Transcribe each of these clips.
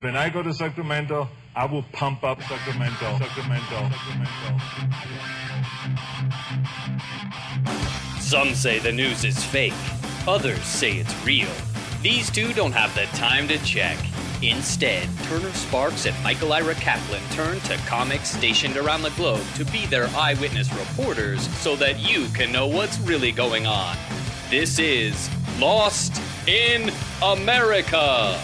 When I go to Sacramento, I will pump up Sacramento. Some say the news is fake. Others say it's real. These two don't have the time to check. Instead, Turner Sparks and Michael Ira Kaplan turn to comics stationed around the globe to be their eyewitness reporters so that you can know what's really going on. This is Lost in America.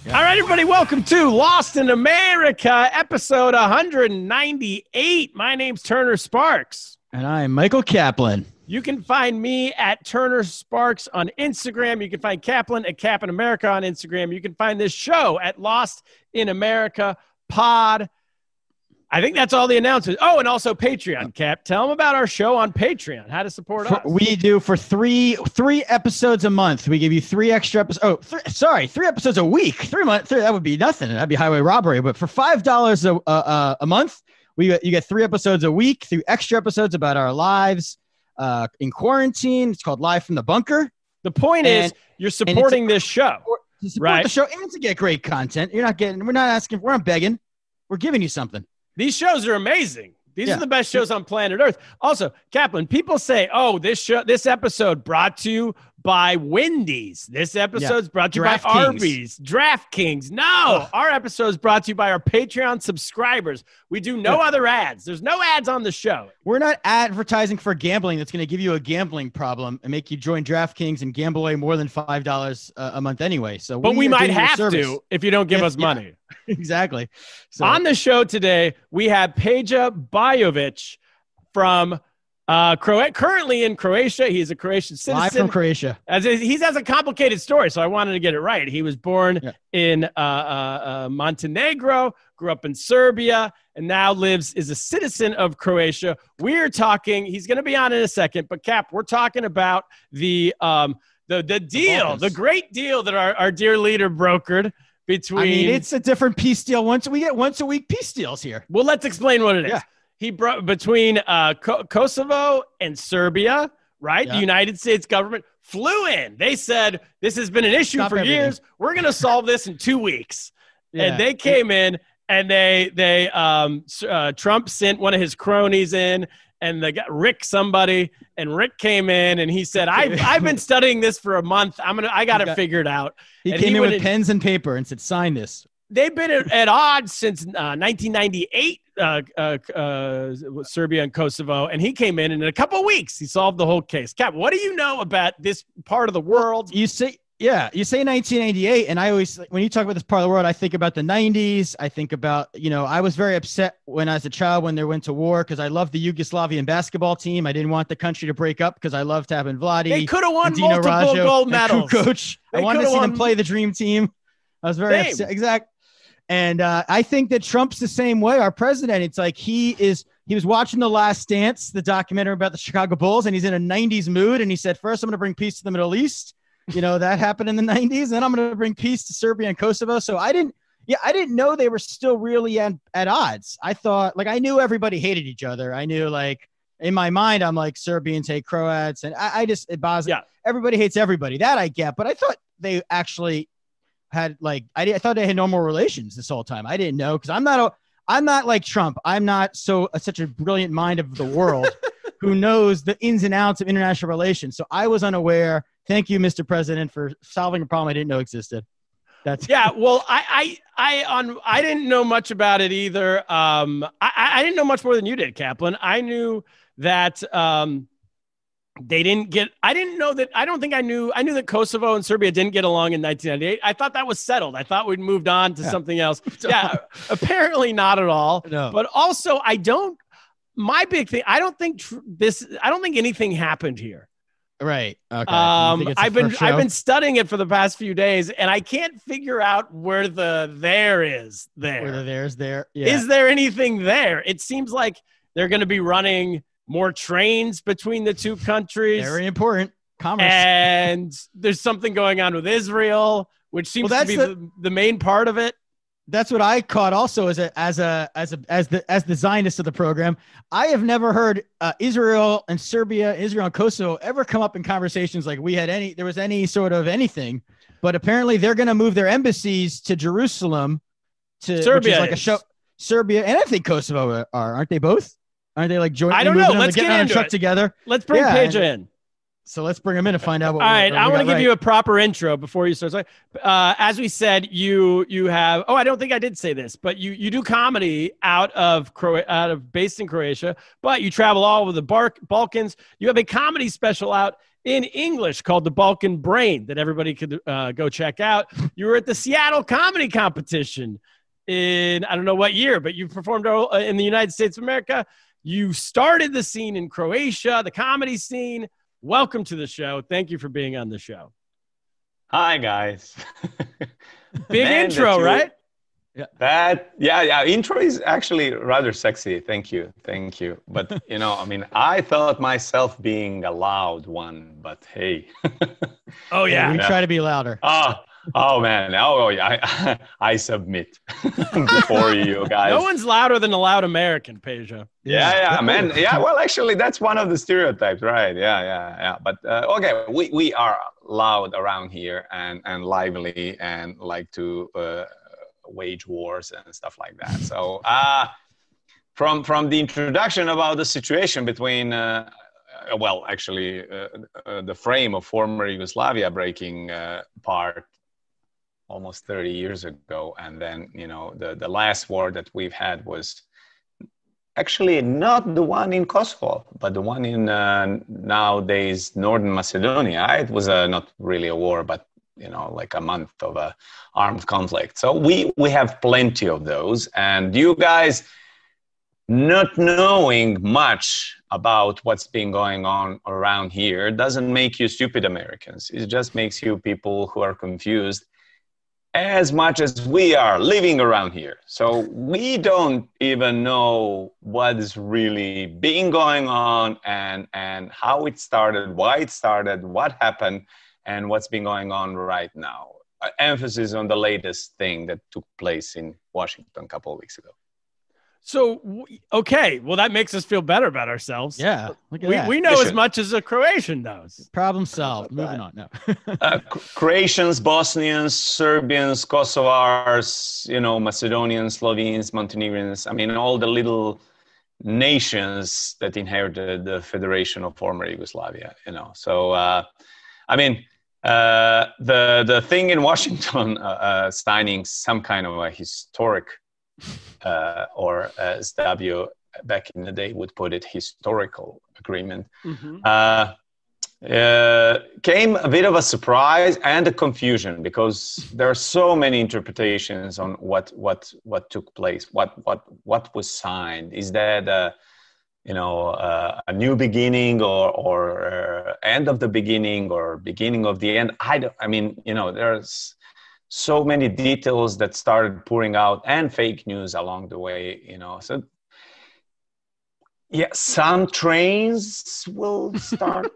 All right, everybody, welcome to Lost in America, episode 198. My name's Turner Sparks. And I'm Michael Kaplan. You can find me at Turner Sparks on Instagram. You can find Kaplan at Kaplan America on Instagram. You can find this show at Lost in America Pod. I think that's all the announcements. Oh, and also Patreon, Cap. Tell them about our show on Patreon, how to support us. We do for three episodes a month. We give you 3 extra episodes. 3 episodes a week. 3 months. That would be nothing. That'd be highway robbery. But for $5 a month, you get 3 episodes a week, 3 extra episodes about our lives in quarantine. It's called Live from the Bunker. The point is you're supporting this show. To support the show and to get great content. We're not begging. We're giving you something. These shows are amazing. These are the best shows on planet Earth. Also, Kaplan, people say, "Oh, this episode brought to you by Wendy's. This episode's brought to you by Arby's, DraftKings." No, our episode is brought to you by our Patreon subscribers. We do no other ads. There's no ads on the show. We're not advertising for gambling that's going to give you a gambling problem and make you join DraftKings and gamble away more than $5 a month anyway. So, but we might have to if you don't give us money. Exactly. So on the show today, we have Pedja Bajovic from currently in Croatia. He's a Croatian citizen. Live from Croatia. He has a complicated story, so I wanted to get it right. He was born in Montenegro, grew up in Serbia, and now is a citizen of Croatia. We're talking, he's going to be on in a second, but Cap, we're talking about the deal, the great deal that our dear leader brokered between. It's a different peace deal. We get once a week peace deals here. Well, let's explain what it is. Yeah. He brought between Kosovo and Serbia, right? Yeah. The United States government flew in. They said, this has been an issue for years. We're going to solve this in 2 weeks. Yeah. And they came in and Trump sent one of his cronies in and they got Rick somebody, and Rick came in and he said, I've been studying this for a month. I got it figured out. He came in with pens and paper and said, sign this. They've been at odds since 1998, Serbia and Kosovo, and he came in a couple of weeks, he solved the whole case. Cap, what do you know about this part of the world? You say 1998, and I always, when you talk about this part of the world, I think about the 90s. I think about, I was very upset when I was a child when they went to war because I loved the Yugoslavian basketball team. I didn't want the country to break up because I loved having Vladi. They could have won multiple gold medals. Coach, I wanted to see them play the dream team. I was very upset. Exactly. And I think that Trump's the same way. Our president, it's like he was watching The Last Dance, the documentary about the Chicago Bulls, and he's in a 90s mood. And he said, first, I'm going to bring peace to the Middle East. That happened in the 90s. Then I'm going to bring peace to Serbia and Kosovo. So I didn't know they were still really at odds. I thought, I knew everybody hated each other. I knew, in my mind, I'm like, Serbians hate Croats. And everybody hates everybody. That I get. But I thought they actually had I thought they had normal relations this whole time. I didn't know because I'm not like Trump. I'm not such a brilliant mind of the world who knows the ins and outs of international relations. So I was unaware. Thank you, Mr. President, for solving a problem I didn't know existed. Well, I didn't know much about it either. I didn't know much more than you did, Kaplan. I knew that they didn't get. I didn't know that. I knew that Kosovo and Serbia didn't get along in 1998. I thought that was settled. I thought we'd moved on to something else. Yeah, apparently not at all. No. But also, my big thing. I don't think anything happened here. Right. Okay. I've been studying it for the past few days, and I can't figure out where the there is there. Where the there's there. Yeah. Is there anything there? It seems like they're going to be running more trains between the two countries. Very important. Commerce. And there's something going on with Israel, which seems to be the main part of it. That's what I caught also as the Zionist of the program. I have never heard Israel and Kosovo ever come up in conversations like there was any sort of anything but apparently they're going to move their embassies to Jerusalem, Serbia, which is like a show. Serbia, and I think Kosovo aren't they both? Aren't they like jointly? I don't know. Let's get into it together. Let's bring Pedja in. So let's bring him in and find out. All right, I want to give you a proper intro before you start. As we said, you have. Oh, I don't think I did say this, but you do comedy based in Croatia, but you travel all over the Balkans. You have a comedy special out in English called The Balkan Brain that everybody could go check out. You were at the Seattle Comedy Competition in I don't know what year, but you performed in the United States of America. You started the scene in Croatia, the comedy scene. Welcome to the show. Thank you for being on the show. Hi, guys. Big intro, right? Yeah. Intro is actually rather sexy. Thank you. But, I thought myself being a loud one, but hey. Oh, yeah. We try to be louder. Oh man. Oh, yeah. I submit before you guys. No one's louder than a loud American, Pedja. Yeah, man. Yeah, well, actually, that's one of the stereotypes, right? Yeah. But okay, we are loud around here and lively and like to wage wars and stuff like that. So from the introduction about the situation between, the frame of former Yugoslavia breaking apart almost 30 years ago. And then, the last war that we've had was actually not the one in Kosovo, but the one in nowadays Northern Macedonia. It was not really a war, but, like a month of a armed conflict. So we have plenty of those. And you guys not knowing much about what's been going on around here doesn't make you stupid Americans. It just makes you people who are confused as much as we are living around here. So we don't even know what is really been going on and how it started, why it started, what happened, and what's been going on right now. Emphasis on the latest thing that took place in Washington a couple of weeks ago. So, okay. Well, that makes us feel better about ourselves. Yeah. Look at that. We know as much as a Croatian knows. Problem solved. Moving on. No. Croatians, Bosnians, Serbians, Kosovars, Macedonians, Slovenes, Montenegrins. I mean, all the little nations that inherited the Federation of former Yugoslavia, So, the thing in Washington signing some kind of a historic or as W back in the day would put it, historical agreement, came a bit of a surprise and a confusion because there are so many interpretations on what took place, what was signed. Is that a new beginning or end of the beginning or beginning of the end? There's so many details that started pouring out and fake news along the way, So, yeah, some trains will start,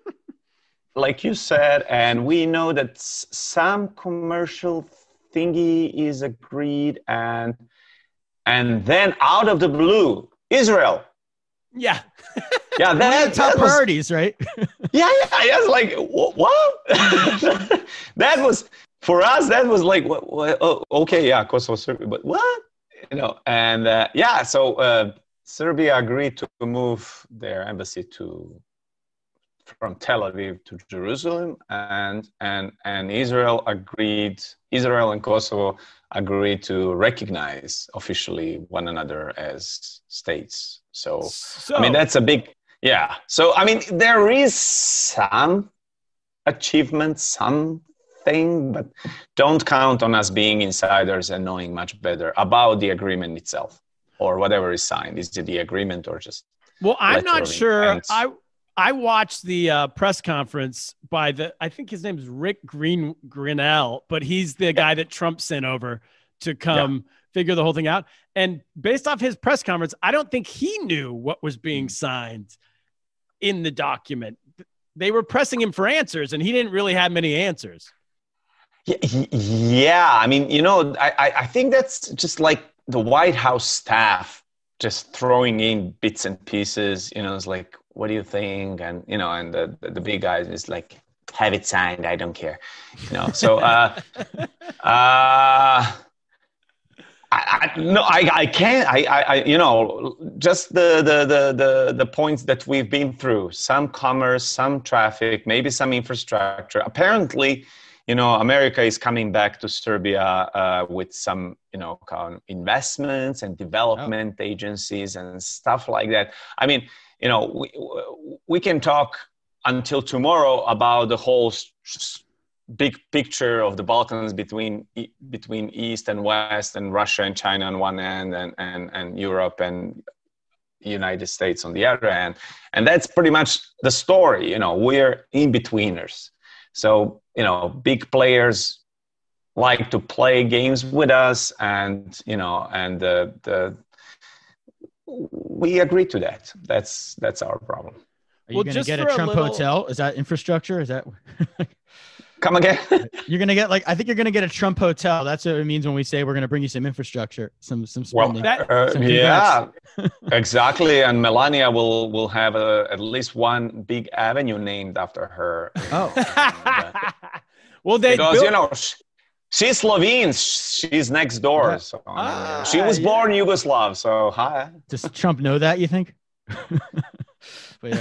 like you said, and we know that some commercial thingy is agreed, and then out of the blue, Israel. Yeah. Yeah, that's top priorities, right? Yeah. It's like, what? That was... For us, that was like, okay, yeah, Kosovo, Serbia, but what? So Serbia agreed to move their embassy from Tel Aviv to Jerusalem, and Israel and Kosovo agreed to recognize officially one another as states. So that's a big, yeah. So, there is some achievement, thing, but don't count on us being insiders and knowing much better about the agreement itself or whatever is signed. Is it the agreement or just... Well, I'm not sure. I watched the press conference by I think his name is Rick Grinnell, but he's the guy that Trump sent over to come figure the whole thing out. And based off his press conference, I don't think he knew what was being signed in the document. They were pressing him for answers and he didn't really have many answers. Yeah. I think that's just like the White House staff just throwing in bits and pieces, it's like, what do you think? And, and the big guys is like, have it signed. I don't care. So I can't. Just the points that we've been through. Some commerce, some traffic, maybe some infrastructure. Apparently, America is coming back to Serbia with some, kind of investments and development agencies and stuff like that. I mean, we can talk until tomorrow about the whole big picture of the Balkans between East and West and Russia and China on one end and Europe and United States on the other end. And that's pretty much the story. We're in-betweeners. So, big players like to play games with us and we agree to that. That's our problem. Are you going to get a Trump hotel? Is that infrastructure? Is that... Come again? You're going to get I think you're going to get a Trump hotel. That's what it means when we say we're going to bring you some infrastructure, some spending. Yeah, exactly. And Melania will have at least one big avenue named after her. Oh. Because, she's Slovene. She's next door. So, she was born Yugoslav. So, hi. Does Trump know that, you think? But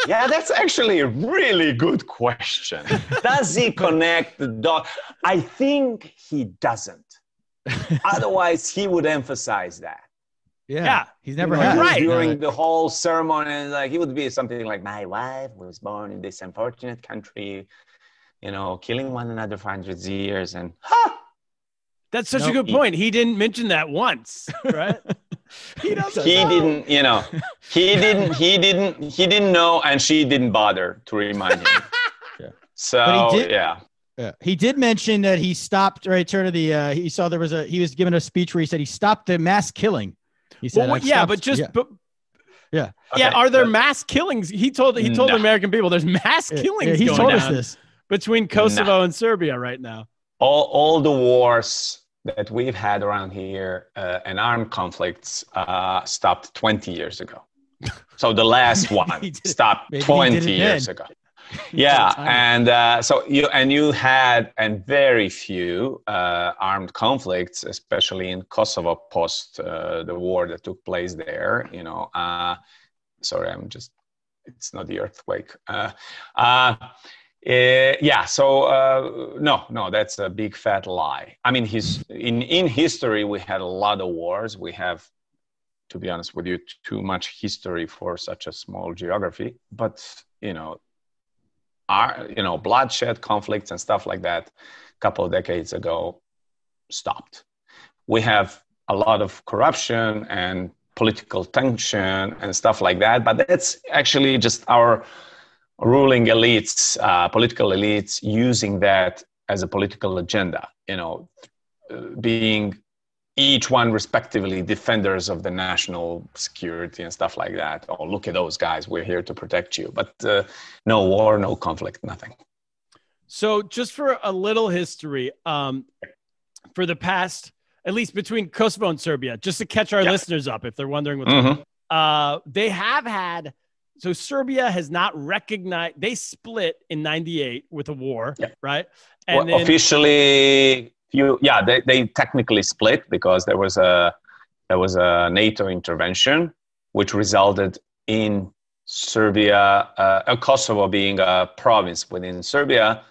yeah, that's actually a really good question. Does he connect the dot? I think he doesn't. Otherwise, he would emphasize that. Yeah. He's never had right. During the whole ceremony, he would be something like, my wife was born in this unfortunate country, killing one another for hundreds of years. And that's such a good point. He didn't mention that once, right? He didn't know, and she didn't bother to remind him. So he did mention that he stopped right turn of the he was given a speech where he said he stopped the mass killing. He said, are there mass killings? He told the American people there's mass killings he going told on us this between Kosovo and Serbia right now. All the wars that we've had around here and armed conflicts stopped 20 years ago. So the last one stopped 20 years ago. Yeah, and so you had very few armed conflicts, especially in Kosovo post the war that took place there. Sorry, it's not the earthquake. No, that's a big fat lie. I mean, in history, we had a lot of wars. We have, to be honest with you, too much history for such a small geography. But, bloodshed, conflicts and stuff like that a couple of decades ago stopped. We have a lot of corruption and political tension and stuff like that, but that's actually just our ruling elites, political elites using that as a political agenda, being each one respectively defenders of the national security and stuff like that. Oh, look at those guys. We're here to protect you. But no war, no conflict, nothing. So just for a little history, for the past, at least between Kosovo and Serbia, just to catch our listeners up if they're wondering what's going on, they have had... So Serbia has not recognized, they split in 98 with a war, right? And then, officially, they technically split because there was a NATO intervention, which resulted in Serbia, Kosovo being a province within Serbia,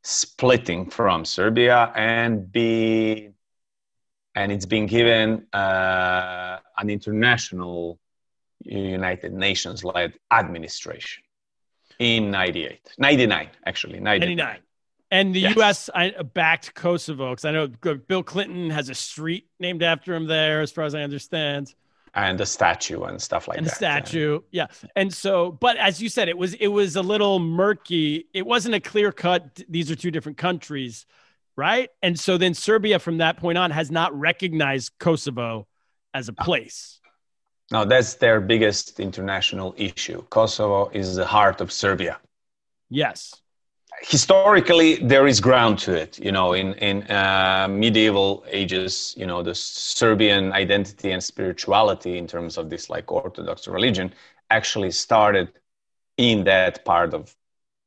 splitting from Serbia and it's been given an international United Nations-led administration in 99. And the U.S. backed Kosovo because I know Bill Clinton has a street named after him there, as far as I understand. And a statue and stuff like that. And a statue, yeah. And so, but as you said, it was a little murky. It wasn't a clear cut. These are two different countries, right? And so then Serbia, from that point on, has not recognized Kosovo as a place. No, that's their biggest international issue. Kosovo is the heart of Serbia. Yes. Historically, there is ground to it. In medieval ages, the Serbian identity and spirituality in terms of this Orthodox religion actually started in that part of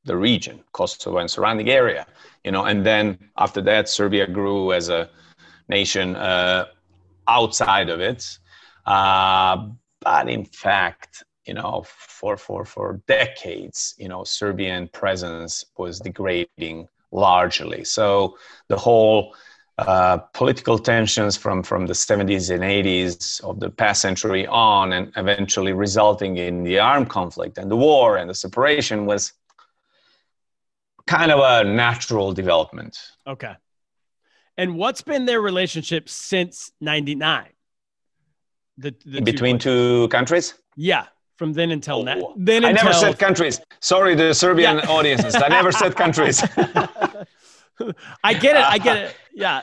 the region, Kosovo and surrounding area, and then after that, Serbia grew as a nation outside of it. But in fact, for decades, Serbian presence was degrading largely. So the whole political tensions from the 70s and 80s of the past century on, and eventually resulting in the armed conflict and the war and the separation, was kind of a natural development. Okay. And what's been their relationship since 99? Between two countries? Yeah. From then until now. I never said countries. Sorry, the Serbian audiences. I never said countries. I get it. Yeah.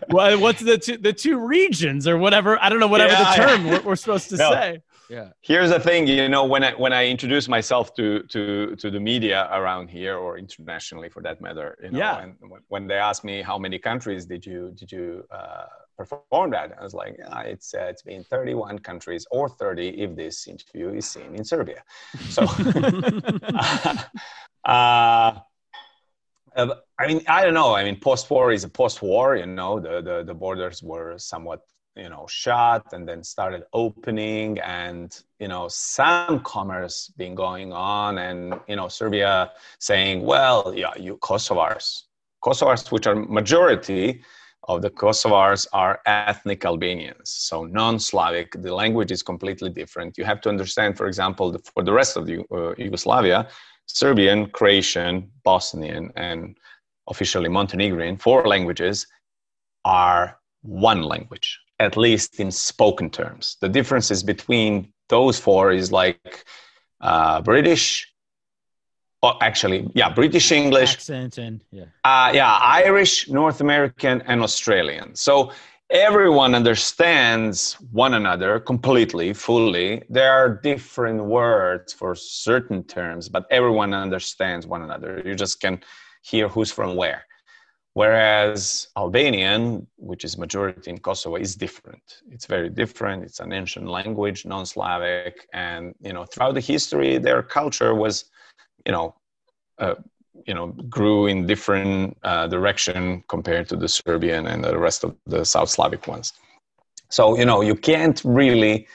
Well, what's the two regions or whatever? I don't know, whatever the term we're supposed to say. Yeah. Here's the thing, when I introduce myself to the media around here, or internationally for that matter, and when they ask me how many countries did you perform that, I was like, it's been 31 countries, or 30 if this interview is seen in Serbia. So, I don't know. Post-war is a post-war. The borders were somewhat shut, and then started opening, and some commerce being going on, and Serbia saying, well, yeah, you Kosovars, which are majority of the Kosovars are ethnic Albanians, so non-Slavic. The language is completely different. You have to understand, for example, for the rest of Yugoslavia, Serbian, Croatian, Bosnian, and officially Montenegrin, 4 languages, are one language, at least in spoken terms. The differences between those 4 is like British, British English, accent, and Irish, North American, and Australian. So everyone understands one another completely, fully. There are different words for certain terms, but everyone understands one another. You just can hear who's from where. Whereas Albanian, which is majority in Kosovo, is different. It's very different. It's an ancient language, non-Slavic, and throughout the history, their culture was, grew in different direction compared to the Serbian and the rest of the South Slavic ones. So you can't really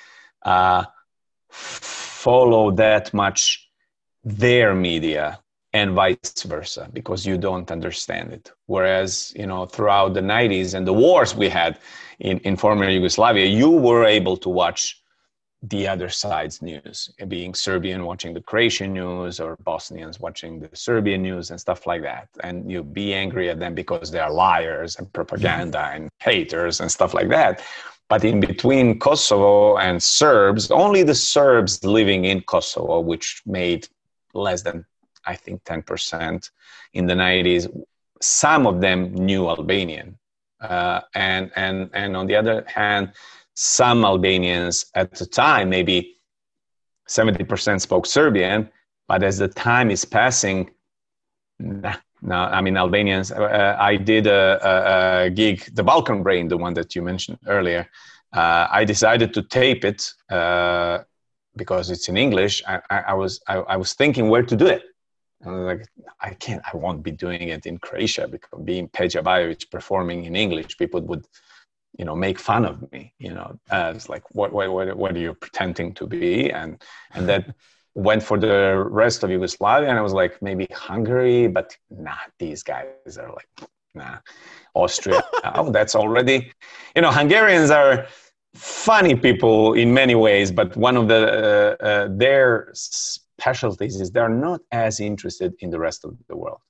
follow that much their media, and vice versa, because you don't understand it. Whereas, throughout the 90s and the wars we had in former Yugoslavia, you were able to watch the other side's news, being Serbian watching the Croatian news, or Bosnians watching the Serbian news and stuff like that. And you be angry at them because they are liars and propaganda and haters and stuff like that. But in between Kosovo and Serbs, only the Serbs living in Kosovo, which made less than, I think, 10% in the 90s, some of them knew Albanian. And on the other hand, some Albanians at the time, maybe 70% spoke Serbian, but as the time is passing, Albanians, I did a gig, the Balkan Brain, the one that you mentioned earlier. I decided to tape it because it's in English. I was thinking where to do it. I was like, I won't be doing it in Croatia, because being Pedja Bajovic performing in English, people would, make fun of me. It's like, what are you pretending to be? And that went for the rest of Yugoslavia, and I was like, maybe Hungary, but these guys are like, Austria. That's already, Hungarians are funny people in many ways, but one of their specialties is they're not as interested in the rest of the world.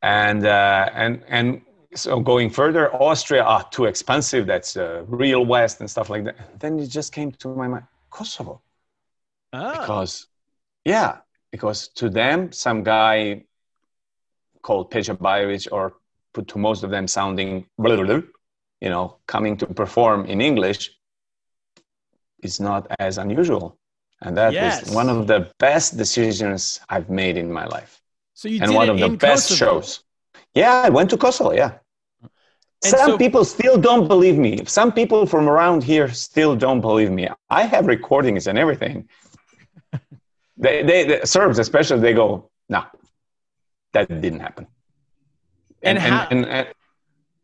And so going further, Austria, too expensive. That's real West and stuff like that. Then it just came to my mind, Kosovo. Because to them, some guy called Pedja Bajovic, or to most of them sounding, coming to perform in English, is not as unusual. And that is one of the best decisions I've made in my life. So you and did one it of the in best Kosovo. shows. Yeah, I went to Kosovo, yeah. Some people still don't believe me. Some people from around here still don't believe me. I have recordings and everything. The Serbs, especially, they go, no, that didn't happen. And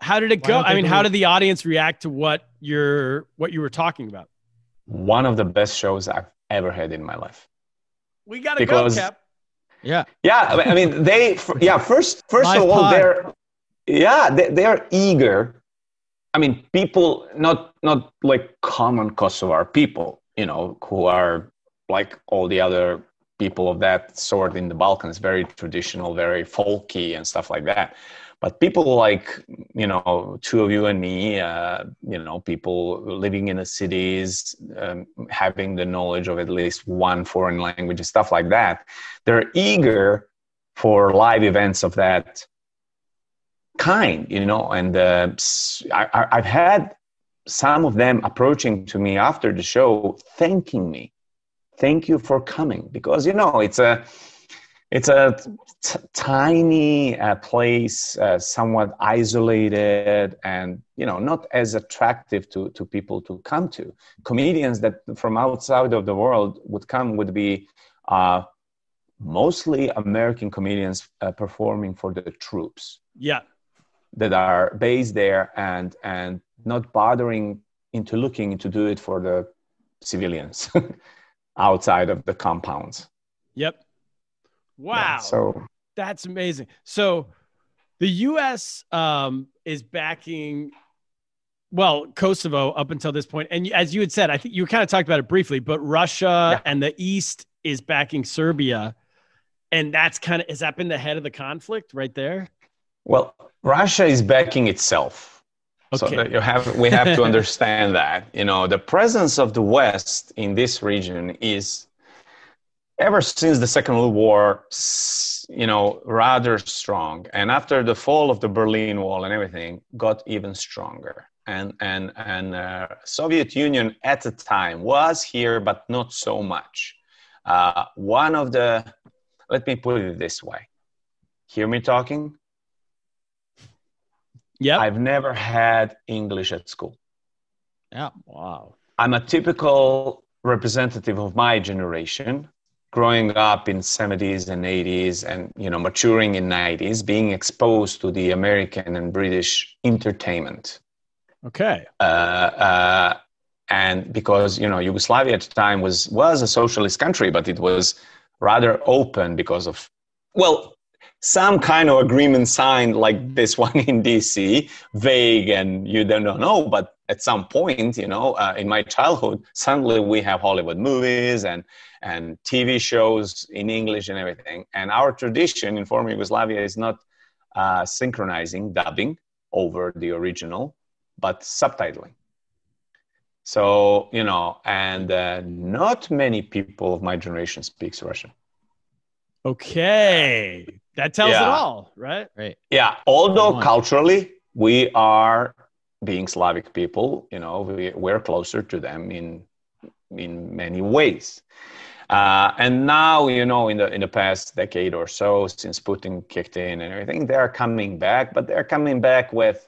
how did it go? I mean, how did the audience react to what you were talking about? One of the best shows I've ever had in my life. We got to go, Cap. Yeah. Yeah. I mean, first of all, they're eager. I mean, people, not like common Kosovar people, who are like all the other people of that sort in the Balkans, very traditional, very folky and stuff like that. But people like, two of you and me, people living in the cities, having the knowledge of at least one foreign language and stuff like that, they're eager for live events of that kind, and I've had some of them approaching to me after the show, thanking me. Thank you for coming, because, it's a tiny place, somewhat isolated, and not as attractive to people to come to. Comedians that from outside of the world would be mostly American comedians performing for the troops. Yeah, that are based there and not bothering into looking to do it for the civilians outside of the compounds. Yep. Wow. Yeah, so that's amazing. So the U.S. Is backing, Kosovo up until this point. And as you had said, I think you kind of talked about it briefly, but Russia and the East is backing Serbia. And has that been the head of the conflict right there? Well, Russia is backing itself. Okay. So we have to understand that, the presence of the West in this region is, ever since the Second World War, rather strong. And after the fall of the Berlin Wall and everything, got even stronger. And Soviet Union at the time was here, but not so much. Let me put it this way. Hear me talking? Yeah. I've never had English at school. Yeah. Wow. I'm a typical representative of my generation, growing up in 70s and 80s and, maturing in 90s, being exposed to the American and British entertainment. Okay. And because, Yugoslavia at the time was a socialist country, but it was rather open because of, some kind of agreement signed like this one in DC, vague and you don't know, but at some point, in my childhood, suddenly we have Hollywood movies and TV shows in English and everything. And our tradition in former Yugoslavia is not synchronizing, dubbing over the original, but subtitling. So, not many people of my generation speaks Russian. Okay. That tells it all, right? Right. Yeah. Although culturally we are, being Slavic people, we're closer to them in many ways. And now, in the past decade or so, since Putin kicked in and everything, they're coming back, but they're coming back with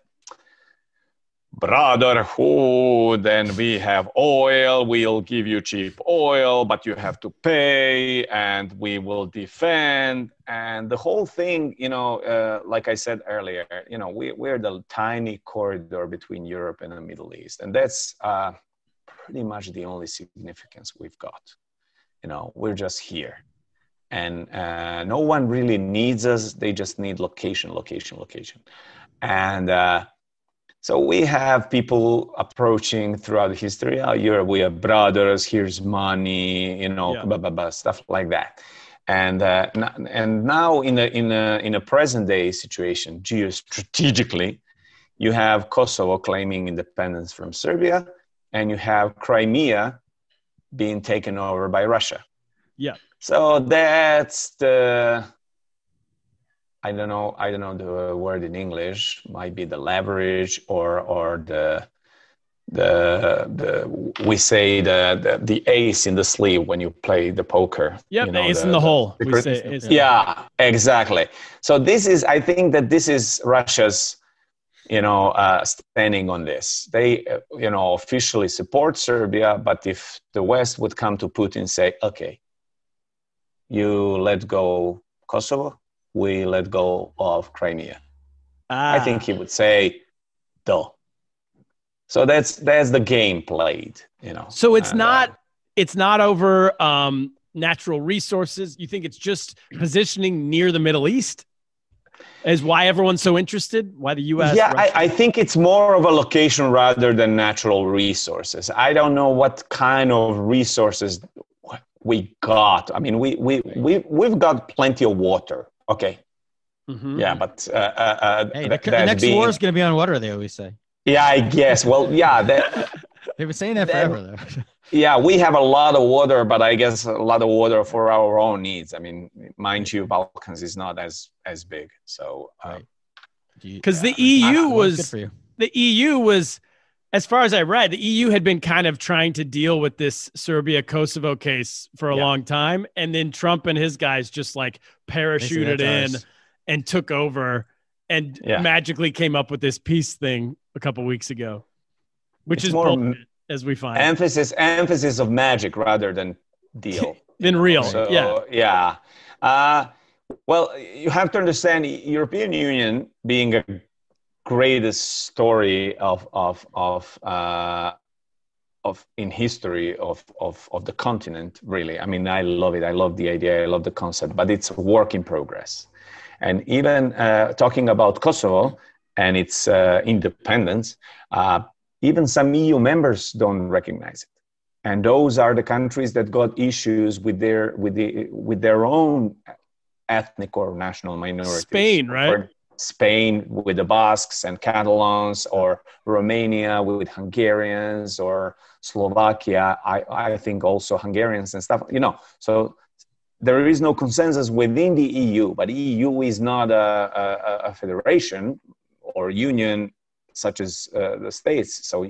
brotherhood, and we have oil, we'll give you cheap oil, but you have to pay, and we will defend. And the whole thing, like I said earlier, we're the tiny corridor between Europe and the Middle East. And that's pretty much the only significance we've got. We're just here. And no one really needs us. They just need location. And so we have people approaching throughout history. We are brothers. Here's money, stuff like that. And now in a present day situation, geostrategically, you have Kosovo claiming independence from Serbia, and you have Crimea being taken over by Russia. Yeah. So that's the. I don't know the word in English. Might be the leverage or the we say the ace in the sleeve when you play the poker. Yeah, the ace in the hole. We say ace. Yeah, exactly. So I think that this is Russia's, standing on this. They, officially support Serbia, but if the West would come to Putin and say, okay, you let go Kosovo, we let go of Crimea. I think he would say, duh. So that's the game played, you know. So it's not over natural resources. You think it's just positioning near the Middle East is why everyone's so interested? Why the U.S.? Yeah, I think it's more of a location rather than natural resources. I don't know what kind of resources we got. I mean, we've got plenty of water. Okay. Mm-hmm. Yeah, but the next war is going to be on water, they always say. Yeah, I guess. Well, yeah. They've been saying that forever, though. Yeah, we have a lot of water, but I guess a lot of water for our own needs. I mean, mind you, Balkans is not as big. So, because the EU was, as far as I read, the EU had been kind of trying to deal with this Serbia-Kosovo case for a long time. And then Trump and his guys just like parachuted in and took over and magically came up with this peace thing a couple weeks ago, which is more as we find emphasis of magic rather than deal than real. So, well, you have to understand, European Union being a greatest story of in history of the continent, really. I mean, I love it. I love the idea. I love the concept, but it's a work in progress. And even talking about Kosovo and its independence, even some EU members don't recognize it. And those are the countries that got issues with their own ethnic or national minorities. Spain, right? Spain with the Basques and Catalans, or Romania with Hungarians, or Slovakia, I think also Hungarians and stuff, you know. So there is no consensus within the EU, but EU is not a federation or union such as the states. So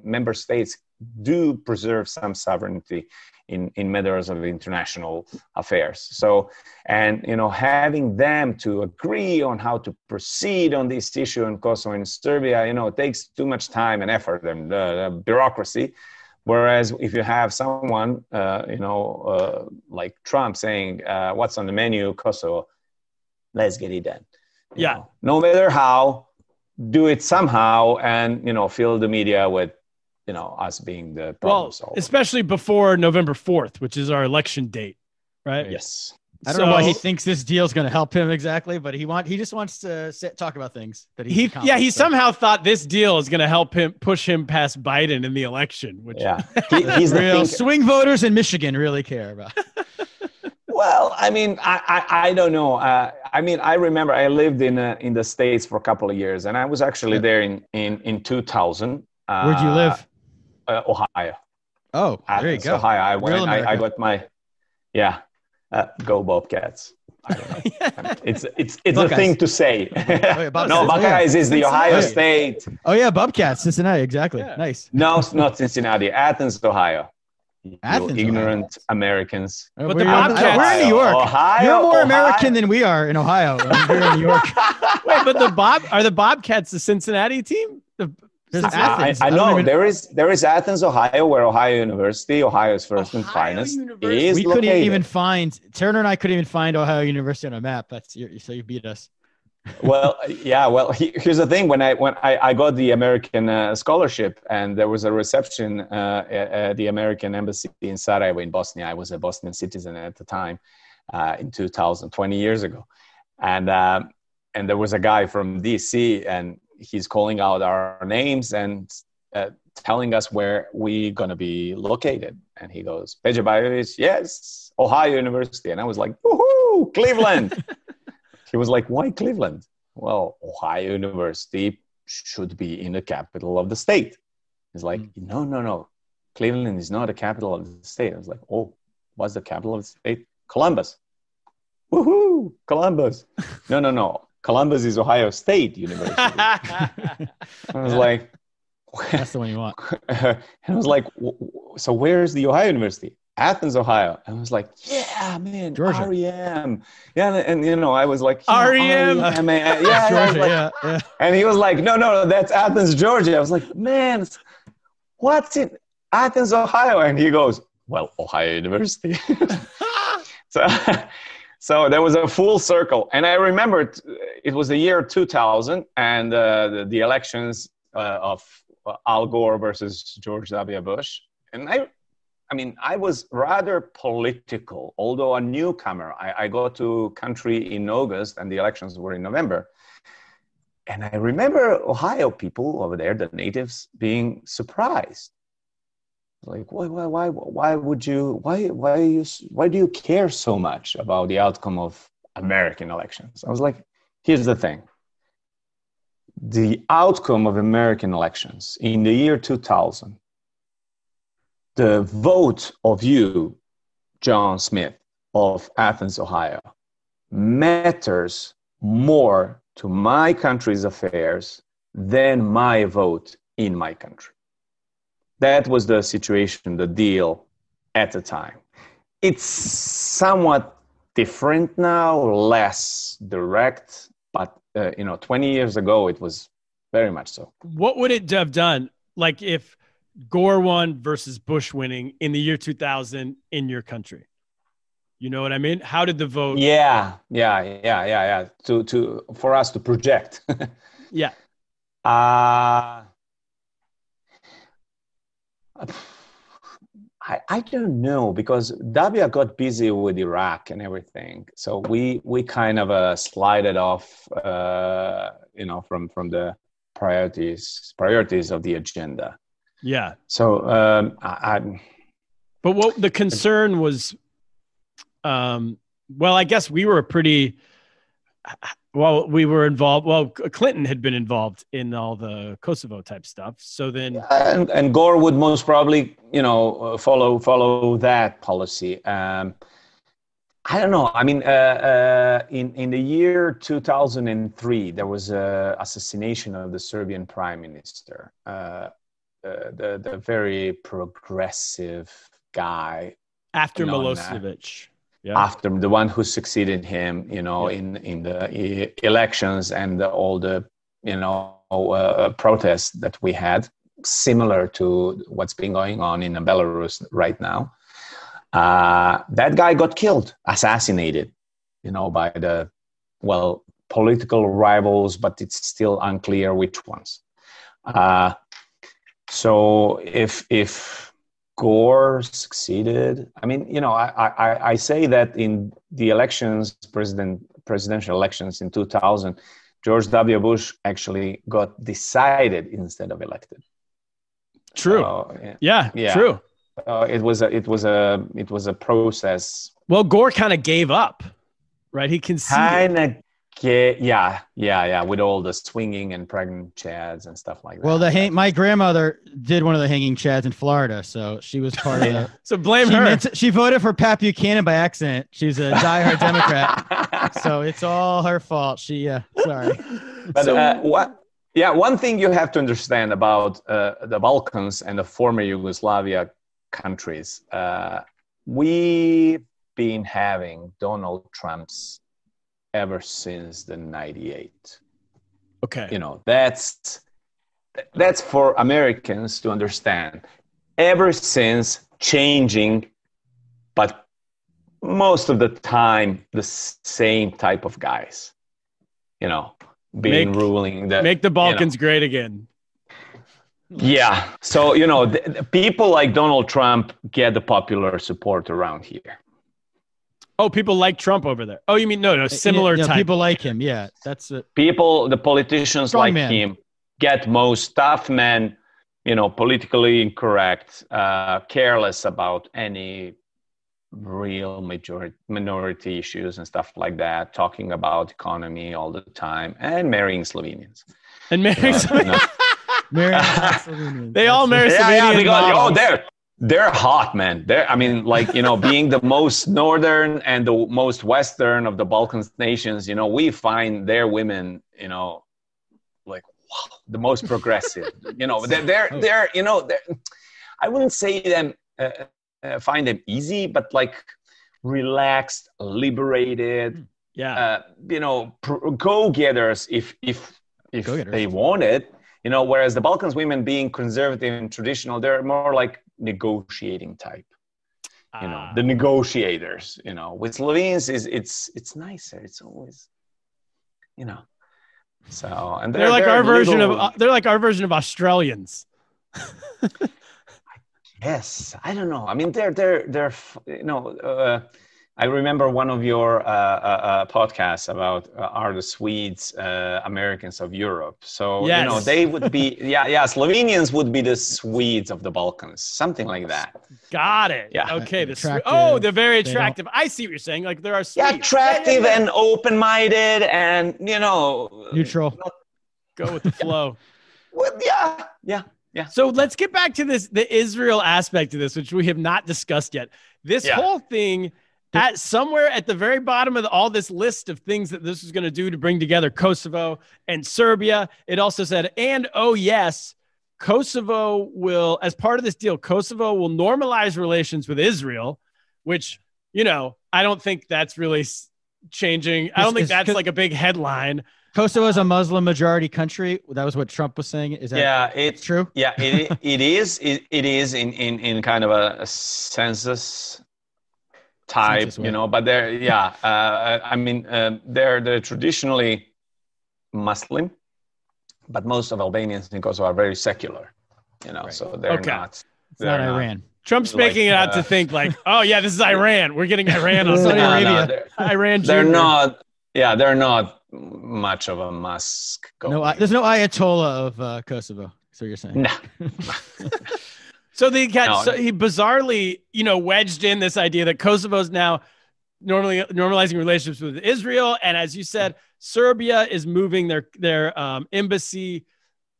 member states do preserve some sovereignty in matters of international affairs. So, and, you know, having them to agree on how to proceed on this issue in Kosovo and Serbia, you know, it takes too much time and effort and bureaucracy. Whereas if you have someone, like Trump saying, what's on the menu, Kosovo, let's get it done. You know, no matter how, do it somehow, and, you know, fill the media with, you know, us being the problem solver. Especially before November 4th, which is our election date, right? Yes. I don't know why he thinks this deal is going to help him exactly, but he just wants to talk about things that he somehow thought this deal is going to help him push him past Biden in the election, which he's real swing voters in Michigan really care about. Well, I mean, I don't know. I mean, I remember I lived in the States for a couple of years, and I was actually there in 2000. Where'd you live? Ohio. Oh, there you go. Ohio. I got my, go Bobcats. I don't know. It's a thing to say. No, Buckeyes is the Ohio State. Oh yeah, Bobcats, Cincinnati, exactly. Yeah. Nice. No, it's not Cincinnati. Athens, Ohio. Athens, ignorant Ohio. Americans. But the Bobcats, we're in New York. Ohio, You're more American than we are in Ohio. We're in New York. Wait, but are the Bobcats the Cincinnati team? Athens. I know there is Athens, Ohio, where Ohio University, Ohio's first and finest, is we located. Couldn't even find Turner and I couldn't even find Ohio University on a map. So you beat us. Well, yeah. Well, here's the thing: when I got the American scholarship, and there was a reception at the American embassy in Sarajevo in Bosnia. I was a Bosnian citizen at the time, in 2000, 20 years ago, and there was a guy from DC, and he's calling out our names and telling us where we're gonna be located. And he goes, Pedja Bajovic, yes, Ohio University, and I was like, woohoo, Cleveland. He was like, why Cleveland? Well, Ohio University should be in the capital of the state. He's like, no. Cleveland is not the capital of the state. I was like, oh, what's the capital of the state? Columbus. Woohoo, Columbus. No. Columbus is Ohio State University. I was like, that's the one you want. And I was like, so where's the Ohio University? Athens, Ohio. And I was like, yeah, man, Georgia. REM. Yeah, and you know, I was like, REM. Yeah. And he was like, no, that's Athens, Georgia. I was like, man, what's in Athens, Ohio? And he goes, well, Ohio University. So, so there was a full circle. And I remember it was the year 2000 and the elections of Al Gore versus George W. Bush. And I was rather political, although a newcomer. I got to country in August and the elections were in November. And I remember Ohio people over there, the natives, being surprised. Like, why do you care so much about the outcome of American elections? I was like, here's the thing. The outcome of American elections in the year 2000, the vote of you, John Smith of Athens, Ohio, matters more to my country's affairs than my vote in my country. That was the situation, the deal at the time. It's somewhat different now, less direct, but 20 years ago, it was very much so. What would it have done, like if Gore won versus Bush winning in the year 2000 in your country? You know what I mean? How did the vote? Yeah. For us to project. Yeah. I don't know, because W got busy with Iraq and everything, so we kind of slided off, from the priorities of the agenda. Yeah. So But what the concern was, I guess we were we were involved. Well, Clinton had been involved in all the Kosovo type stuff. So then, and Gore would most probably, follow that policy. I don't know. I mean, in the year 2003, there was a assassination of the Serbian prime minister, the very progressive guy after Milosevic. Yeah. After the one who succeeded him, in the elections and all the, protests that we had, similar to what's been going on in Belarus right now. That guy got killed, assassinated, by the, political rivals, but it's still unclear which ones. So if Gore succeeded, I mean, I say that in the elections, presidential elections in 2000, George W. Bush actually got decided instead of elected. True. Yeah. True. It was a process. Well, Gore kind of gave up, right? He conceded. Yeah, with all the swinging and pregnant chads and stuff like that. Well, my grandmother did one of the hanging chads in Florida, so she was part of the. So blame her. She voted for Pat Buchanan by accident. She's a diehard Democrat, so it's all her fault. Sorry. But one thing you have to understand about the Balkans and the former Yugoslavia countries, we've been having Donald Trump's ever since the 98. Okay. That's for Americans to understand. Ever since, changing, but most of the time the same type of guys, ruling make the Balkans great again. Yeah. So, people like Donald Trump get the popular support around here. Oh, people like Trump over there. Oh, you mean no, similar type. People like him. Yeah, that's it. People, the politicians Strong like man. him, get most tough men, politically incorrect, careless about any real minority issues and stuff like that, talking about economy all the time, and marrying Slovenians. And marrying Slovenians. They all marry Slovenians. Yeah, they're hot, man. Being the most northern and the most western of the Balkan nations, we find their women, the most progressive. They're I wouldn't say them find them easy, but relaxed, liberated. Yeah. Go-getters if they want it. Whereas the Balkans women, being conservative and traditional, they're more like negotiating type. the negotiators. With Slovenes it's nicer. It's always, So and they're like our version of Australians. Yes, I don't know. I mean, they're I remember one of your podcasts about are the Swedes Americans of Europe. So yes. They would be Slovenians would be the Swedes of the Balkans, something like that. Got it. Yeah. Okay. They're very attractive. I see what you're saying. Like there are Swedes. Yeah, attractive and open-minded and neutral. Go with the flow. Well, yeah. So let's get back to the Israel aspect of this, which we have not discussed yet. This whole thing somewhere at the very bottom of all this list of things that this is going to do to bring together Kosovo and Serbia. It also said, and yes, Kosovo will, as part of this deal, Kosovo will normalize relations with Israel, which, I don't think that's really changing. I don't think that's like a big headline. Kosovo is a Muslim majority country. That was what Trump was saying. Is that it's true? Yeah, it is. It is in kind of a census type, but they're they're traditionally Muslim, but most of Albanians in Kosovo are very secular, right. So they're not. It's not Iran. Trump's making it out to think like, oh yeah, this is Iran. We're getting Iran on Saudi Arabia. Iran. They're not. Yeah, they're not much of a mosque. There's no Ayatollah of Kosovo. So you're saying? No. So he bizarrely, wedged in this idea that Kosovo's now normalizing relationships with Israel, and as you said, Serbia is moving their embassy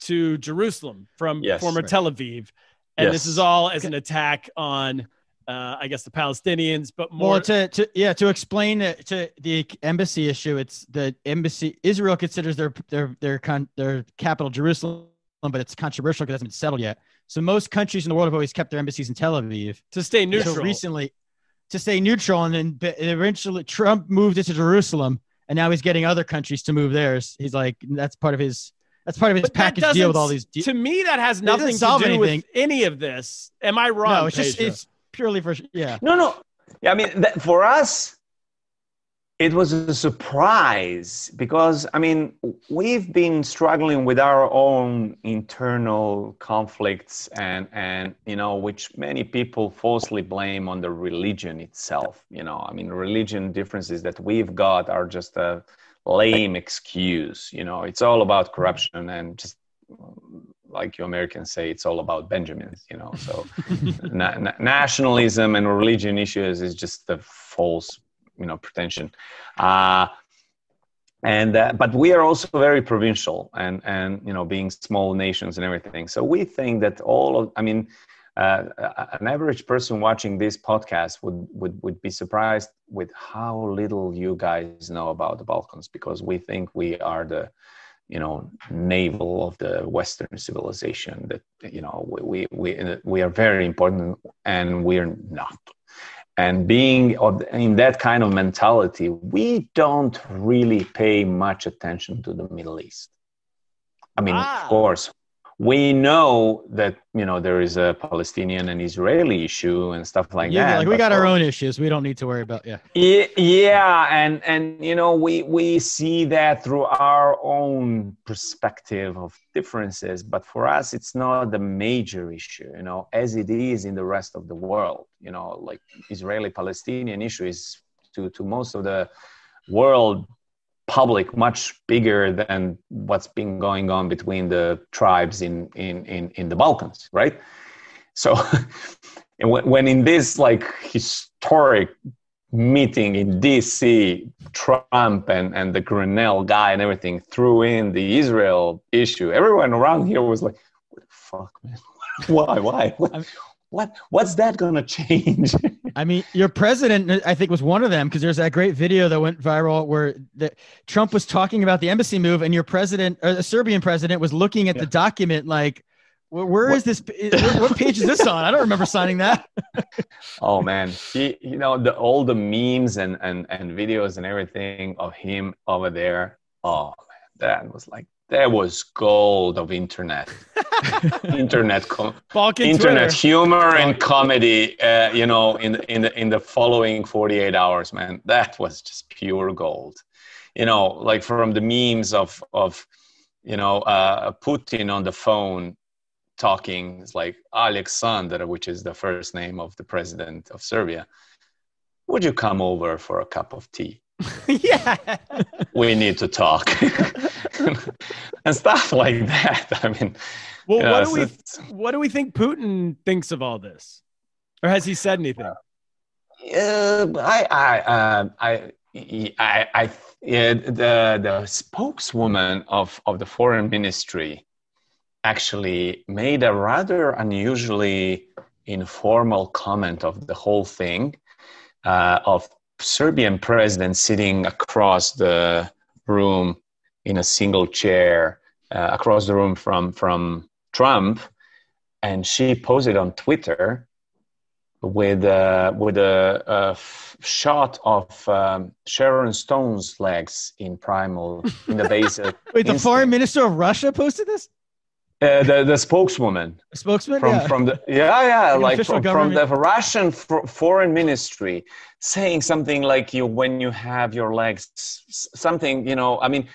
to Jerusalem from former Tel Aviv, and this is all as an attack on, I guess, the Palestinians, but more to explain to the embassy issue. It's the embassy. Israel considers their capital Jerusalem, but it's controversial because it hasn't been settled yet. So most countries in the world have always kept their embassies in Tel Aviv to stay neutral. So recently, to stay neutral, and then eventually Trump moved it to Jerusalem, and now he's getting other countries to move theirs. He's like, that's part of his package deal with all these. To me, that has nothing to do with any of this. Am I wrong? No, it's purely for No. Yeah, I mean, for us, it was a surprise because, I mean, we've been struggling with our own internal conflicts and which many people falsely blame on the religion itself. I mean, religion differences that we've got are just a lame excuse. It's all about corruption and just like you Americans say, it's all about Benjamins, so nationalism and religion issues is just a false pretension. But we are also very provincial and being small nations and everything. So we think that an average person watching this podcast would be surprised with how little you guys know about the Balkans, because we think we are the, navel of the Western civilization, that, we are very important and we're not. And being in that kind of mentality, we don't really pay much attention to the Middle East. I mean, of course, we know that, there is a Palestinian and Israeli issue and stuff like that. Like we got our own issues. We don't need to worry about, Yeah. And we see that through our own perspective of differences. But for us, it's not the major issue, as it is in the rest of the world. Like Israeli-Palestinian issue is to most of the world public much bigger than what's been going on between the tribes in the Balkans, right? So when in this like historic meeting in DC, Trump and the Grenell guy and everything threw in the Israel issue, everyone around here was like, what the fuck, man? Why? What's that gonna change? I mean, your president, I think, was one of them, because there's that great video that went viral where Trump was talking about the embassy move, and your president, or the Serbian president, was looking at the document like, where is this? What page is this on? I don't remember signing that. Oh man, all the memes and videos and everything of him over there. Oh man, that was gold of internet. internet Balkan internet Twitter. humor and comedy, in the following 48 hours, man. That was just pure gold. Like from the memes of Putin on the phone talking, it's like Alexander, which is the first name of the president of Serbia. Would you come over for a cup of tea? Yeah. We need to talk. And stuff like that. I mean, well, what do we think Putin thinks of all this? Or has he said anything? The spokeswoman of the foreign ministry actually made a rather unusually informal comment of the whole thing, of Serbian president sitting across the room in a single chair, across the room from Trump, and she posted on Twitter with a shot of Sharon Stone's legs in the base. Wait, the foreign minister of Russia posted this? The spokeswoman. A spokesman? From the from the Russian foreign ministry, saying something like when you have your legs, something, I mean,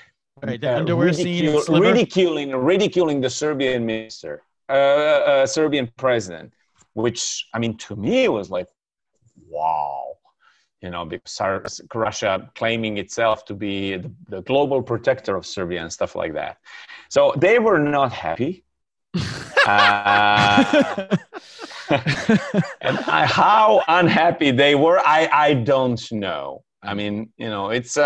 right, the underwear scene, ridiculing the Serbian minister, Serbian president, which, I mean, to me was like, wow, because Russia claiming itself to be the global protector of Serbia and stuff like that. So they were not happy. And how unhappy they were, I don't know. I mean, it's...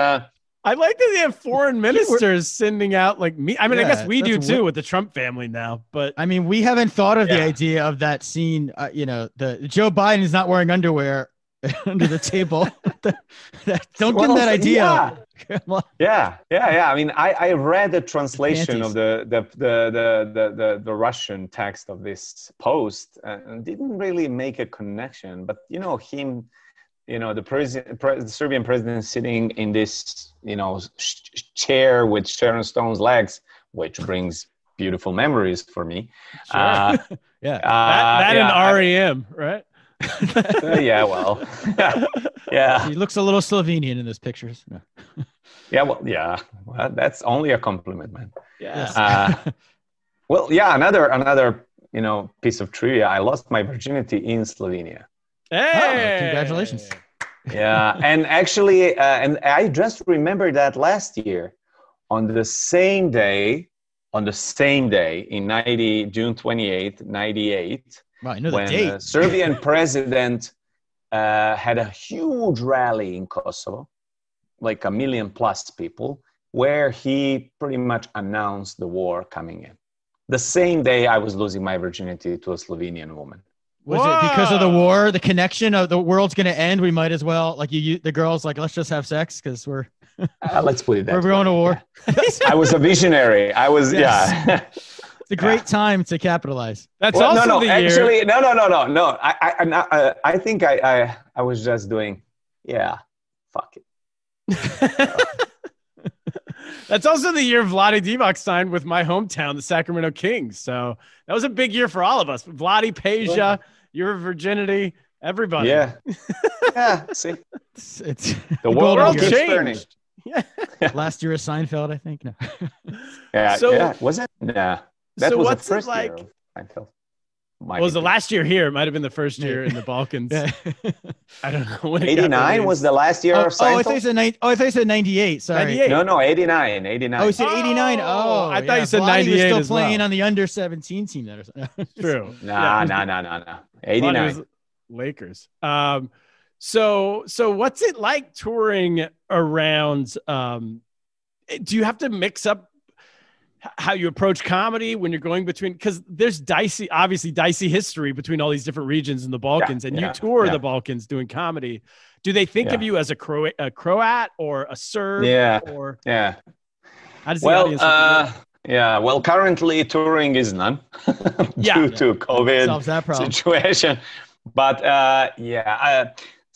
I like that they have foreign ministers sending out like me. I mean, I guess we do too with the Trump family now, but I mean, we haven't thought of the idea of that scene. The Joe Biden is not wearing underwear under the table. Don't give him that idea. Yeah. I mean, I read the translation of the Russian text of this post and didn't really make a connection. But him, the Serbian president sitting in this chair with Sharon Stone's legs, which brings beautiful memories for me. Sure. And REM, right? Yeah, well, yeah. He looks a little Slovenian in those pictures. Well, that's only a compliment, man. Yes. Another piece of trivia. I lost my virginity in Slovenia. Hey, congratulations. Yeah, and actually, and I just remembered that last year on the same day in June 28th, 98. Wow, I know when the date. The Serbian president had a huge rally in Kosovo, like 1 million plus people, where he pretty much announced the war coming in. The same day I was losing my virginity to a Slovenian woman. Was it because of the war, the connection of the world's going to end? We might as well, like the girls, like, let's just have sex because we're... let's put it that we're going to war. I was a visionary. I was, It's a great time to capitalize. That's the year. Actually, no. I think I was just doing, fuck it. That's also the year Vlade Divac signed with my hometown, the Sacramento Kings. So that was a big year for all of us. Vlade, Pedja, your virginity, everybody. Yeah. See, it's the world changed. Turning. Yeah. Last year of Seinfeld, I think. No. Was it? Nah. That was the first year of Seinfeld. Was the last year here? It might have been the first year in the Balkans. I don't know. When 89 was the last year of Seinfeld? I thought you said 98. Sorry. 98. No, 89. Oh, you said 89. Oh, I thought you said 98 was still playing on the under-17 team. True. No. 89. Was Lakers. So what's it like touring around? Do you have to mix up how you approach comedy when you're going between, because there's obviously dicey history between all these different regions in the Balkans, and you tour the Balkans doing comedy. Do they think of you as a Croat or a Serb? Or how does the audience well, currently touring is none due to COVID situation. But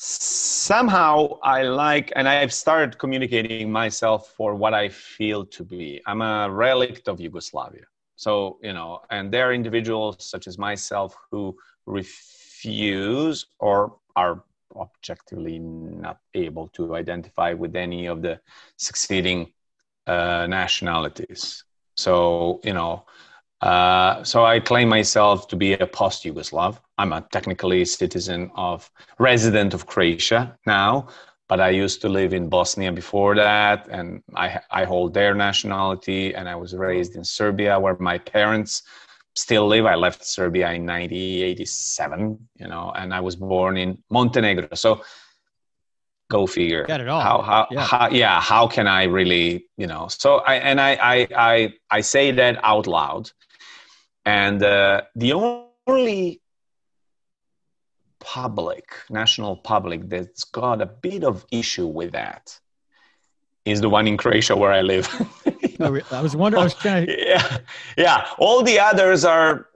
somehow I like, and I've started communicating myself for what I feel to be. I'm a relic of Yugoslavia. So, and there are individuals such as myself who refuse or are objectively not able to identify with any of the succeeding nationalities. So, so I claim myself to be a post-Yugoslav. I'm a technically resident of Croatia now, but I used to live in Bosnia before that, and I hold their nationality, and I was raised in Serbia, where my parents still live. I left Serbia in 1987, and I was born in Montenegro. So go figure. Got it all. How can I really, so I say that out loud. And the only national public that's got a bit of issue with that is the one in Croatia where I live. I was wondering, I was trying to... Yeah. All the others are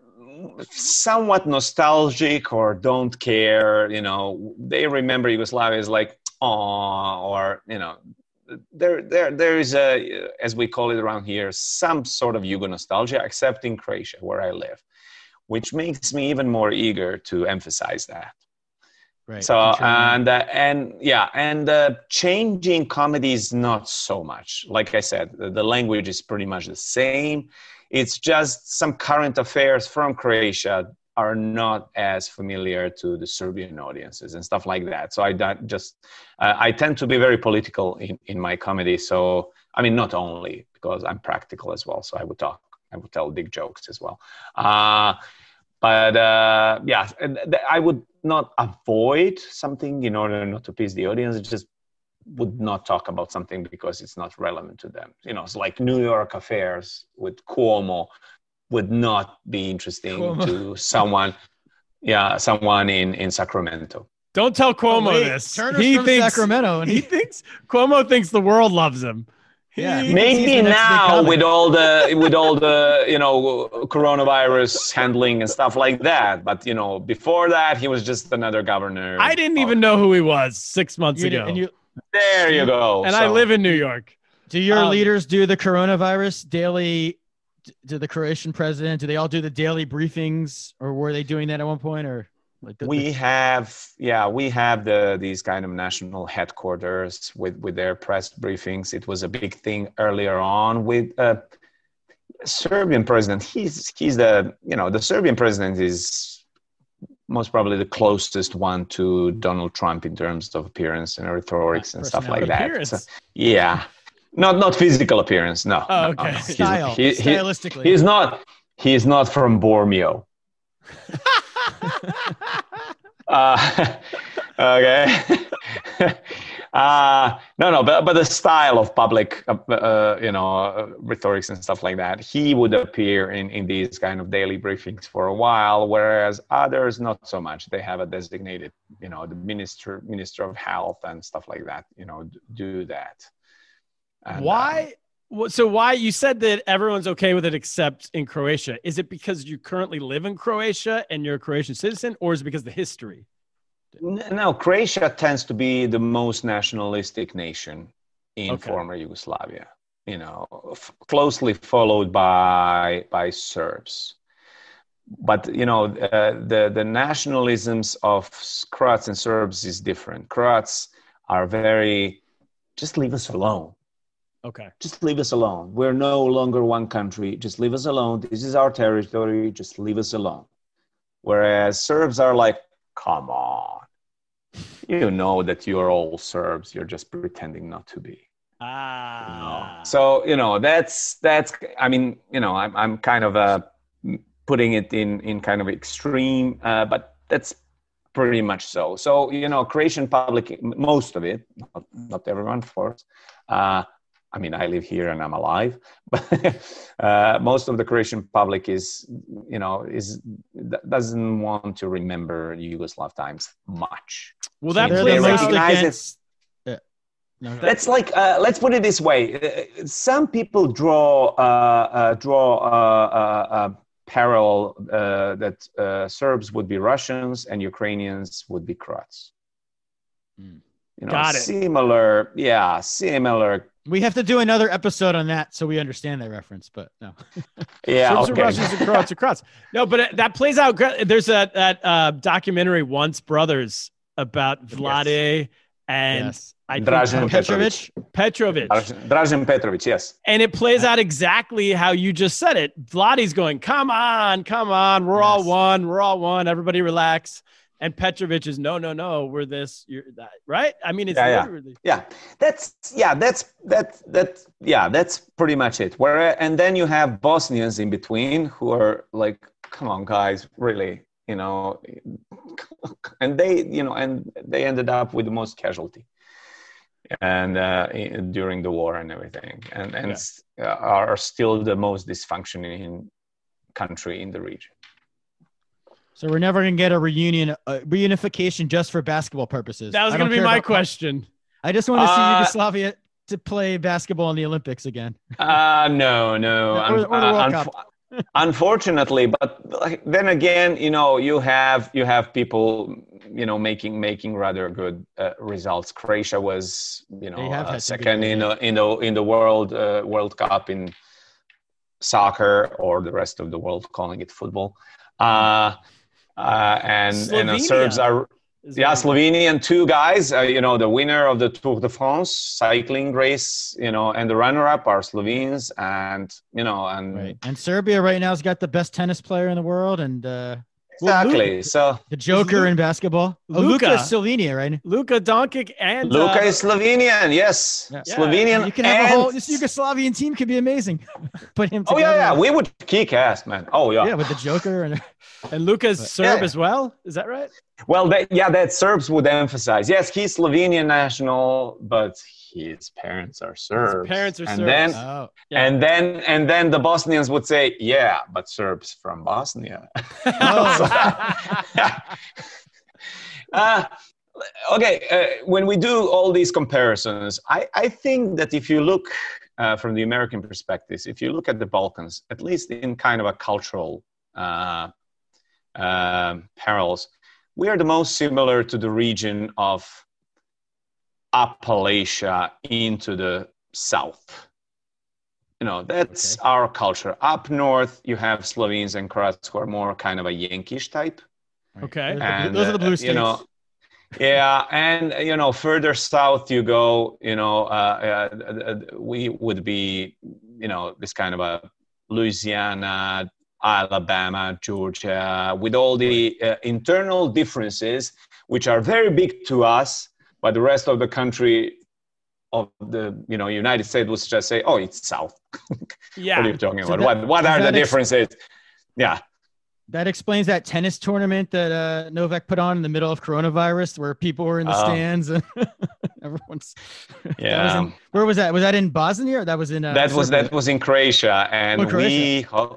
somewhat nostalgic or don't care, they remember Yugoslavia as like, or, there is a, as we call it around here, some sort of Yugo nostalgia, except in Croatia where I live, which makes me even more eager to emphasize that. Right. So, and changing comedy is not so much. Like I said, the language is pretty much the same. It's just some current affairs from Croatia are not as familiar to the Serbian audiences and stuff like that. So I tend to be very political in my comedy. So, I mean, not only because I'm practical as well. So I would tell big jokes as well. But I would not avoid something in order not to please the audience. It just would not talk about something because it's not relevant to them. It's like New York affairs with Cuomo would not be interesting to someone in Sacramento. Don't tell Cuomo this. Turner's from Sacramento, and he thinks Cuomo thinks the world loves him. Yeah, maybe now with all the coronavirus handling and stuff like that. But before that, he was just another governor. I didn't even know who he was 6 months ago. There you go. And I live in New York. Do your leaders do the coronavirus daily? To the Croatian president, do they all do the daily briefings, or were they doing that at one point? Or we have these kind of national headquarters with their press briefings. It was a big thing earlier on with Serbian president. He's the Serbian president is most probably the closest one to Donald Trump in terms of appearance and rhetorics and stuff like that. So, Not physical appearance, no. Oh, okay. No. Stylistically. He's not from Bormio. Okay. But the style of public, rhetorics and stuff like that, he would appear in these kind of daily briefings for a while, whereas others not so much. They have a designated, the minister of health and stuff like that, do that. And, why? So why you said that everyone's okay with it except in Croatia? Is it because you currently live in Croatia and you're a Croatian citizen, or is it because of the history? No, Croatia tends to be the most nationalistic nation in former Yugoslavia. Closely followed by Serbs. But the nationalisms of Croats and Serbs is different. Croats are very just leave us alone. Okay. Just leave us alone. We're no longer one country. Just leave us alone. This is our territory. Just leave us alone. Whereas Serbs are like, come on. You know that you're all Serbs. You're just pretending not to be. So, that's, I mean, I'm kind of putting it in kind of extreme, but that's pretty much so. So, Croatian public, most of it, not everyone, of course, I mean, I live here and I'm alive, but most of the Croatian public doesn't want to remember Yugoslav times much. Well, that they recognize it. Let's put it this way: some people draw parallel that Serbs would be Russians and Ukrainians would be Croats. Got it. Similar We have to do another episode on that so we understand that reference, but no. Yeah, Serbs okay. and Russians and Croats are Croats. No, but that plays out. There's that documentary, Once Brothers, about Vlade and I think Dražen Petrovic. Dražen Petrovic, yes. And it plays out exactly how you just said it. Vlade's going, come on. We're all one. Everybody relax. And Petrovic is no. We're this. You're that. Right? I mean, it's literally. Yeah. That's pretty much it. And then you have Bosnians in between who are like, come on, guys, really, and they ended up with the most casualty, and during the war and everything, and are still the most dysfunctioning country in the region. So we're never going to get a reunification just for basketball purposes. That was going to be my question. I just want to see Yugoslavia to play basketball in the Olympics again. No. Or the World Cup. Unfortunately, but then again, you have people, making rather good results. Croatia was, second in the World Cup in soccer, or the rest of the world calling it football. And Serbs are, Slovenian, two guys, the winner of the Tour de France cycling race, and the runner-up are Slovenes, and Serbia right now has got the best tennis player in the world, and exactly. So the Joker in basketball, Luka is Slovenia, right? Luka Doncic and Luka is Slovenian, yes, Slovenian. You can have this Yugoslavian team could be amazing. Put him together. Oh yeah, we would kick ass, man. Oh yeah, with the Joker and Luka's Serb as well. Is that right? Well, that Serbs would emphasize. Yes, he's Slovenian national, but his parents are Serbs. And then the Bosnians would say, yeah, but Serbs from Bosnia. When we do all these comparisons, I think that if you look from the American perspective, if you look at the Balkans, at least in kind of a cultural parallels, we are the most similar to the region of Appalachia into the south. That's our culture. Up north, you have Slovenes and Croats who are more kind of a Yankish type. Okay. And, those are the blue states. And further south you go, we would be, this kind of a Louisiana, Alabama, Georgia, with all the internal differences, which are very big to us, but the rest of the country of the United States would just say, "Oh, it's South." Yeah. What are you talking about? What are the differences? Yeah. That explains that tennis tournament that Novak put on in the middle of coronavirus, where people were in the stands and everyone's. Yeah. Where was that? Was that in Bosnia? Or that was in. That was in Croatia, and Croatia.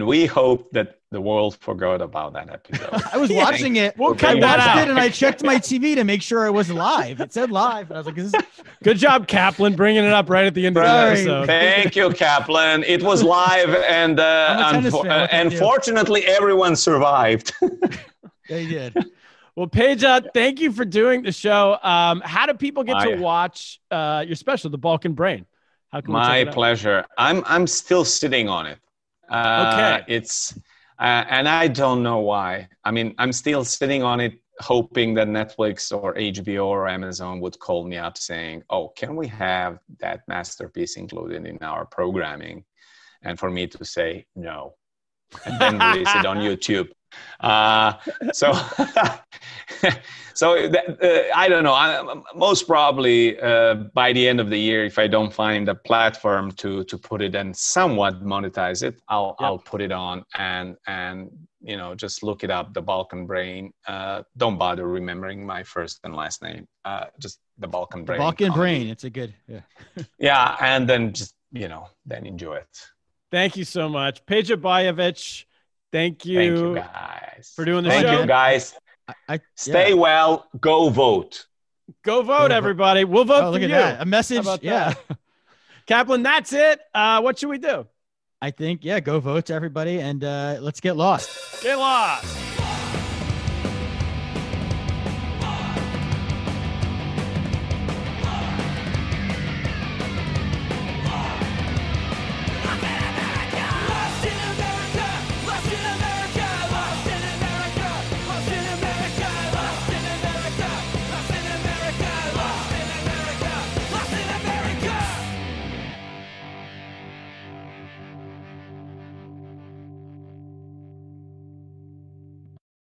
we hope that the world forgot about that episode. I was watching it. We'll cut that out. And I checked my TV to make sure it was live. It said live. And I was like, "This is good job, Kaplan, bringing it up right at the end of the episode." Thank you, Kaplan. It was live, and unfortunately, everyone survived. They did. Well, Pedja, thank you for doing the show. How do people get to watch your special, The Balkan Brain? How can My pleasure. I'm still sitting on it. Okay. It's and I don't know why. I mean, I'm still sitting on it, hoping that Netflix or HBO or Amazon would call me up saying, "Oh, can we have that masterpiece included in our programming?" And for me to say no, and then release it on YouTube. I don't know. Most probably by the end of the year, if I don't find a platform to put it and somewhat monetize it, I'll put it on and just look it up. The Balkan Brain. Don't bother remembering my first and last name. Just the Balkan Brain. Balkan Brain. It's a good. Yeah, and then just then enjoy it. Thank you so much, Pedja Bajovic. Thank you guys for doing the show. Thank you guys. Stay well. Go vote. Go vote, everybody. We'll vote for look you. At that. A message. That? Kaplan, that's it. What should we do? I think, go vote to everybody and let's get lost. Get lost.